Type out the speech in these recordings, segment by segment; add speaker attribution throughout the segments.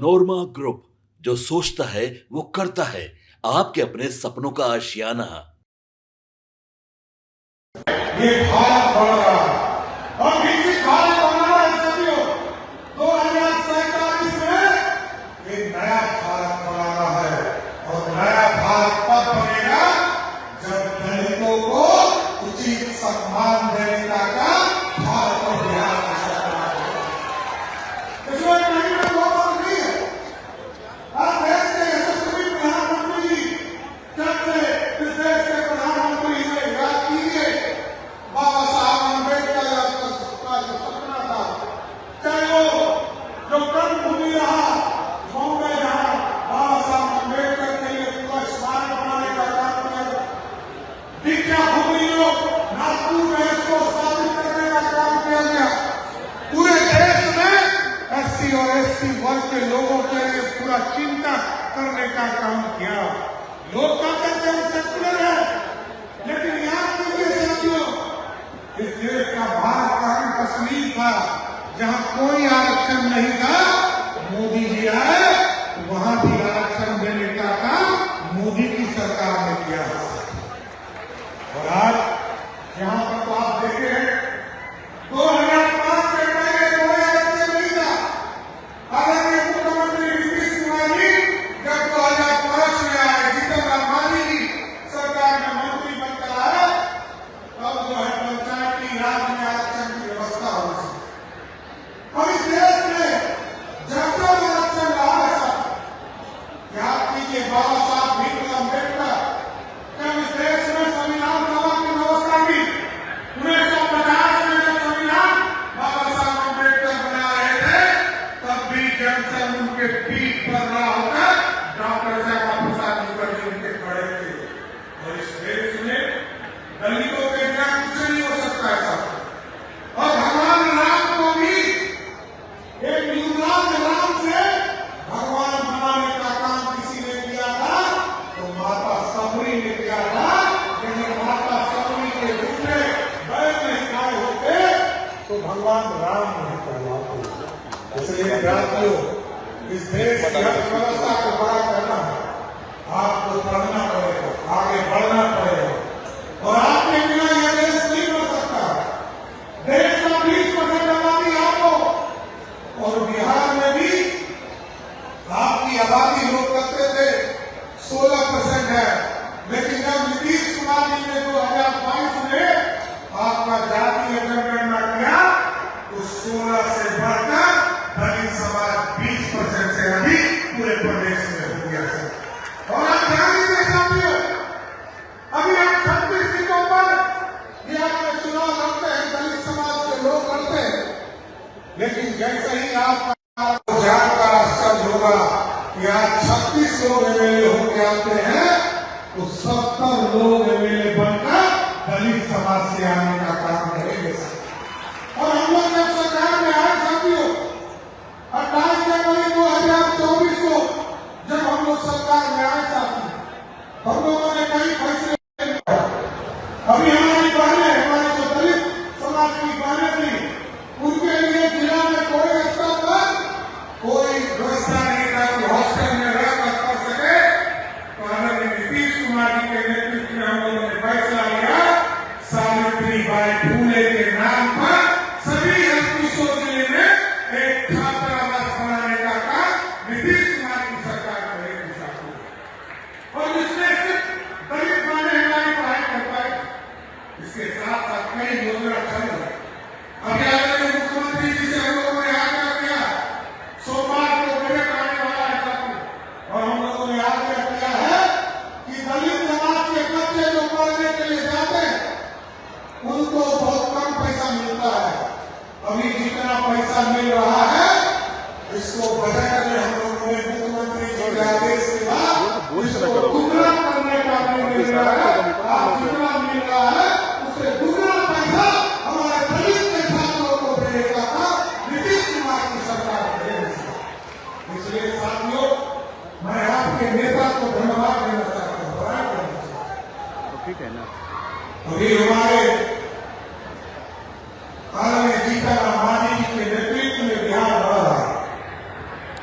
Speaker 1: नोरमा group, जो सोचता है वो करता है। आपके अपने सपनों का आशियाना।
Speaker 2: ये भारत बढ़ रहा है और विकसित भारत बनाना है साथियों। 2047 में ये नया भारत बनाना है और नया भारत तब बनेगा जब दलितों को उचित सम्मान देने का काम भारत और बिहार की सरकार करेगी। इसमें कहीं ना बहुत नहीं है। आप देश के यशस्वी प्रधानमंत्री जी जब से इस देश के प्रधानमंत्री हुए, याद कीजिए बाबा साहब अम्बेडकर का जो सपना था, चाहे वो जो कर्मभूमि रहा बॉम्बे, जहां बाबा साहब अम्बेडकर के लिए पूरा स्मारक बनाने का काम किया, दीक्षा भूमि जो नागपुर में इसको स्थापित करने का काम किया गया, पूरे देश में एससी और एसटी वर्ग के लोगों के लिए पूरा चिंता करने का काम किया। लोग कहते थे वो सेकुलर है, लेकिन याद कीजिए साथियों, इस देश का भारत का अंग कश्मीर था, जहां कोई आरक्षण नहीं था। मोदी जी आए तो वहां भी आरक्षण देने का काम मोदी की सरकार ने किया। और आज यहां पर तो आप देखे हैं 2005 के पहले कोई आरक्षण नहीं था। आदरणीय मुख्यमंत्री नीतीश कुमार जी जब 2005 में आए, जितेंद्र मांझी जी सरकार में मंत्री बनकर आए, तब जो है पंचायती राज में आरक्षण की व्यवस्था हो गई। और इस देश में जब जब आरक्षण रहा है, याद कीजिए बाबा साहब भीमराव अम्बेडकर जब इस देश में संविधान सभा की व्यवस्था की, 1950 में जब संविधान बाबा साहब अम्बेडकर बना रहे थे, तब भी जंक्शन उनके पीठ पर रहा होकर डॉक्टर श्यामा प्रसाद मुखर्जी उनके खड़े थे। और इस देश में दलितों के बिना कुछ नहीं हो सकता है। और भगवान राम को भी एक युवराज राम से भगवान बनाने का काम किसी ने किया था तो माता सबरी ने किया था। लेकिन माता सबरी के रूप में बैल नहीं खाए होते तो भगवान राम नहीं कहलाते। इसलिए साथियों, इस देश की अर्थव्यवस्था को बड़ा करना है, आपको पढ़ना पड़ेगा, आगे बढ़ना पड़ेगा। और आपके बिना यह देश नहीं बढ़ सकता। देश का 20% आबादी आपको, और बिहार में भी आपकी आबादी लोग कहते थे 16% है, लेकिन जब नीतीश कुमार जी ने 2022 में आपका जातीय जनगणना किया तो 16 से बढ़कर दलित समाज 20% से अधिक पूरे प्रदेश में हो गया है। और आप ध्यान दीजिए साथियों, अभी आप 36 सीटों पर बिहार में चुनाव लड़ते हैं, दलित समाज के लोग लड़ते हैं, लेकिन जैसे ही आपका जानकर आश्चर्य होगा कि आज 36 लोग एमएलए होकर आते हैं तो 70 लोग एमएलए बनकर दलित समाज से आने का काम करेंगे। और हम लोग जब सरकार में आए साथियों, 28 जनवरी 2024 को जब हम लोग सरकार में आए साथी, हम लोगों ने कई फैसले, अभी हमारी बहनें, हमारे जो दलित समाज की बहनें थी, उनके लिए जिला में कोई स्तर पर कोई व्यवस्था नहीं था कि हॉस्टल में रहकर पढ़ सके। तो आदरणीय नीतीश कुमार जी के नेतृत्व में हम लोगों ने फैसला लिया, सावित्री बाई फूले के नाम पर सभी 31 जिले में एक छात्रावास बनाने का काम नीतीश कुमार की सरकार करेगी। और जिसमें सिर्फ दलित बहनें हमारी पढ़ाई कर पाए, इसके साथ साथ कई योजना चल रही। अभी आदरणीय मुख्यमंत्री जी से हम लोगों ने आग्रह किया, सोमवार को बजट आने वाला है साथियों, और हम लोगों ने आग्रह किया है कि दलित समाज के बच्चे जो पढ़ने के लिए जाते हैं उनको बहुत कम पैसा मिलता है। अभी जितना पैसा मिल रहा है इसको बजट में हम लोगों ने मुख्यमंत्री जी के आदेश के बाद इसको दुगना करने का निर्णय लिया है। आप जितना मिल रहा है उससे दुगना पैसा हमारे दलित के छात्रों को देने का काम नीतीश कुमार की सरकार करेगी। इसलिए साथियों, मैं आपके नेता को धन्यवाद देना चाहता हूँ, बधाई देना चाहता हूँ। ठीक है ना, अभी हमारे आदरणीय जीतन मांझी जी के नेतृत्व में बिहार बढ़ रहा है।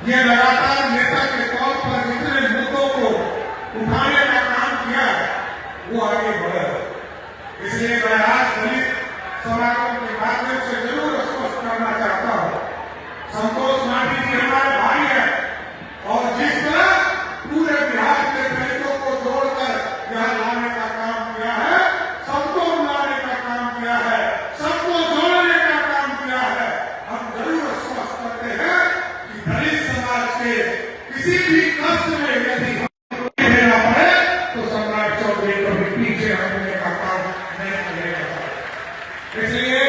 Speaker 2: ये लगातार लगातार नेता के तौर पर जितने मुद्दों को उठाने का काम किया वो आगे बढ़ा। इसलिए मैं आज दलित समागम के माध्यम से जरूर स्पष्ट करना चाहता हूँ, संतोष मांझी जी हमारे भाई हैं और जिस तरह पूरे बिहार के दलितों को जोड़कर यहाँ लाने का काम किया है, सबको मिलाने का काम किया है, सबको जोड़ने का काम किया है, हम जरूर स्पष्ट करते हैं कि दलित समाज के किसी भी कष्ट में यदि लेना पड़े तो सम्राट चौधरी कभी पीछे हटने का काम नहीं करेगा। इसलिए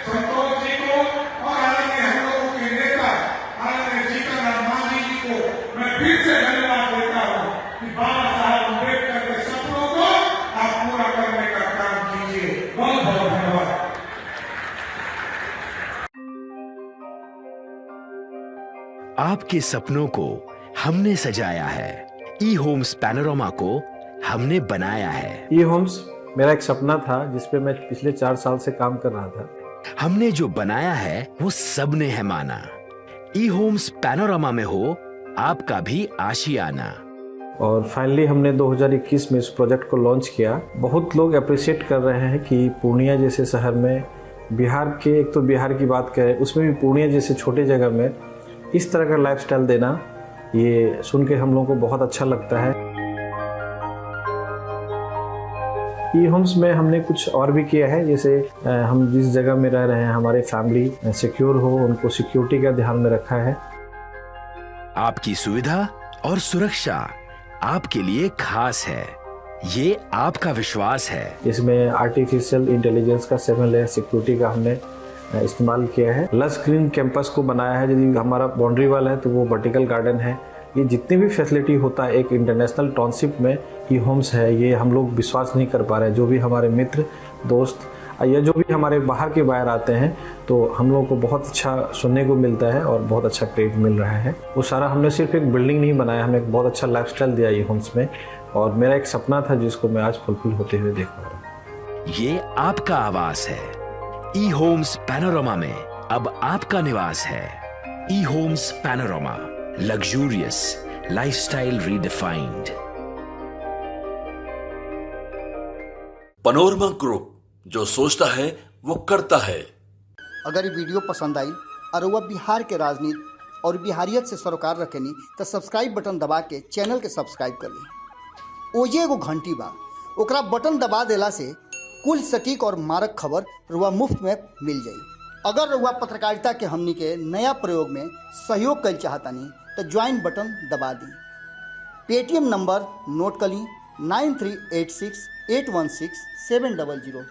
Speaker 2: संतोष जी को और आदरणीय हम लोगों के नेता आदरणीय जीतन राम मांझी जी को मैं फिर से धन्यवाद देता हूँ कि बाबा साहब अम्बेडकर के सपनों को आप पूरा करने का काम कीजिए। बहुत बहुत धन्यवाद।
Speaker 3: आपके सपनों को हमने सजाया है, ई होम्स पैनोरमा को हमने बनाया है।
Speaker 4: ई होम्स मेरा एक सपना था जिस पे मैं पिछले 4 साल से काम कर रहा था।
Speaker 3: हमने जो बनाया है वो सबने है माना। ई होम्स पैनोरमा में हो आपका भी आशियाना।
Speaker 4: और फाइनली हमने 2021 में इस प्रोजेक्ट को लॉन्च किया। बहुत लोग अप्रिशिएट कर रहे हैं कि पूर्णिया जैसे शहर में बिहार के, एक तो बिहार की बात करें उसमें भी पूर्णिया जैसे छोटे जगह में इस तरह का लाइफस्टाइल देना, ये सुन के हम लोगों को बहुत अच्छा लगता है। ई होम्स में हमने कुछ और भी किया है, जैसे हम जिस जगह में रह रहे हैं हमारे फैमिली सिक्योर हो, उनको सिक्योरिटी का ध्यान में रखा है।
Speaker 3: आपकी सुविधा और सुरक्षा आपके लिए खास है, ये आपका विश्वास है।
Speaker 4: इसमें आर्टिफिशियल इंटेलिजेंस का 7 लेयर सिक्योरिटी का हमने इस्तेमाल किया है। लस ग्रीन कैंपस को बनाया है। यदि हमारा बाउंड्री वाल है तो वो वर्टिकल गार्डन है। ये जितनी भी फैसिलिटी होता है एक इंटरनेशनल टाउनशिप में ई होम्स है, ये हम लोग विश्वास नहीं कर पा रहे हैं। जो भी हमारे मित्र दोस्त या जो भी हमारे बाहर के बाहर आते हैं तो हम लोगों को बहुत अच्छा सुनने को मिलता है और बहुत अच्छा क्रेडिट मिल रहा है। वो सारा हमने सिर्फ एक बिल्डिंग नहीं बनाया, हमें एक बहुत अच्छा लाइफस्टाइल दिया ई होम्स में, और मेरा एक सपना था जिसको मैं आज फुलफिल होते हुए देख पा रहा हूँ।
Speaker 3: ये आपका आवास है। ई होम्स पैनोरमा में अब आपका निवास है। E homes Panorama, luxurious lifestyle redefined.
Speaker 1: Panorama group, जो सोचता है वो करता है।
Speaker 5: अगर ये वीडियो पसंद आई और वह बिहार के राजनीति और बिहारियत से सरोकार रखेनी तो सब्सक्राइब बटन दबा के चैनल के सब्सक्राइब कर ली। ओजे एगो घंटी बा, ओकरा बटन दबा देला से कुल सटीक और मारक खबर रुआ मुफ्त में मिल जाई। अगर रुआ पत्रकारिता के हमनी के नया प्रयोग में सहयोग कर चाहतानी तो ज्वाइन बटन दबा दी। पेटीएम नंबर नोट कर ली 9386 816 700।